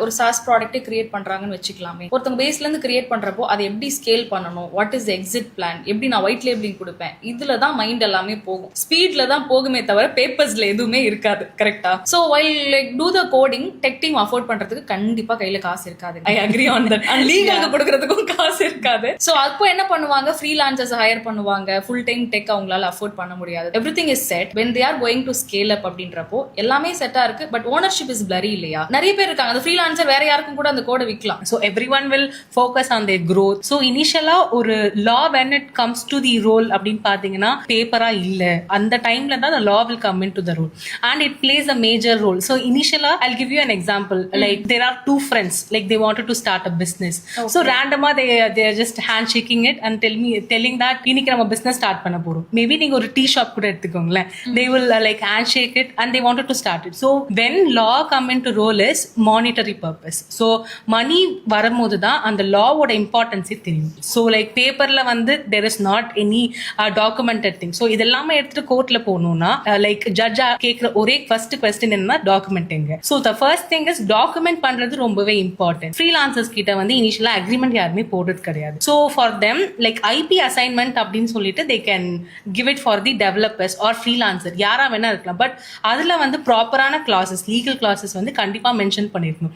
ஒரு sauce ப்ராடக்ட்டே create பண்றாங்கன்னு வச்சுக்கலாமே. ஒருத்தவங்க பேஸ்ல இருந்து கிரியேட் பண்றப்போ அதை எப்படி ஸ்கேல் பண்ணணும், வாட் இஸ் எக்ஸிட் பிளான், எப்படி நான் ஒயிட் லேபிளிங் கொடுப்பேன், இதுல தான் மைண்ட் எல்லாமே போகும். ஸ்பீட்ல தான் போகுமே தவிர பேப்பர்ஸ்ல எதுவுமே இருக்காது. கரெக்டா? So while like to the coding, tech team afford பண்றதுக்கு கண்டிப்பா கையில காசு இருக்காது. I agree on that. லீகலுக்கு கொடுக்கறதுக்கும் காசு இருக்காது. சோ அப்போ என்ன பண்ணுவாங்க, ஃப்ரீலான்சர்ஸ் ஹையர் பண்ணுவாங்க. ஃபுல் டைம் டெக் அவங்களால அஃபோர்ட் பண்ண முடியாது. Everything is set when they are going to scale up அப்படின்றப்போ எல்லாமே செட்டா இருக்கு. பட் ஓனர்ஷிப் இஸ் blurry இல்லையா? நிறைய பேர் இருக்காங்க, அந்த ஃப்ரீலான்சர் வேற யாருக்கும் கூட அந்த கோடை விற்கலாம். So everyone will focus on their growth. So initially ஒரு law when it comes to the role அப்படின்னு பாத்தீங்கன்னா பேப்பரா இல்ல, அந்த டைம்ல தான் the law will come into the role and it plays a major role. So initially I'll give you an example. Like there are two friends, like they wanted to start a business. Okay. So randomly they are just handshaking it and telling that இன்னைக்கு நம்ம business start பண்ண போறோம். Maybe நீங்க ஒரு tea shop கூட எடுத்துக்கோங்களேன். They will like handshake it and they wanted to start it. So when law come into role is monetary purpose. So money வரும்போது தான் அந்த லாவோட இம்பார்ட்டன்ஸே தெரியும். ஸோ லைக் பேப்பர்ல வந்து there is not any documented thing. So இதெல்லாமே எடுத்துட்டு கோர்ட்ல போகணும்னா லைக் ஜட்ஜா கேட்கிற ஒரே ஃபர்ஸ்ட் கொஸ்டின் என்னன்னா டாக்குமெண்ட் எங்க. So the first thing is document பண்றது ரொம்பவே இம்பார்ட்டன்ட். ஃப்ரீலான்சர்ஸ் கிட்ட வந்து இனிஷியலா அக்ரிமெண்ட் யாருமே போடுறது கிடையாது. So for them like IP assignment அப்படின்னு சொல்லிட்டு they can give it for the developers or freelancer, யாரா வேணா இருக்கலாம். பட் அதுல வந்து ப்ராப்பரான கிளாஸஸ், லீகல் கிளாஸஸ் வந்து கண்டிப்பா மென்ஷன் பண்ணிருக்கணும்.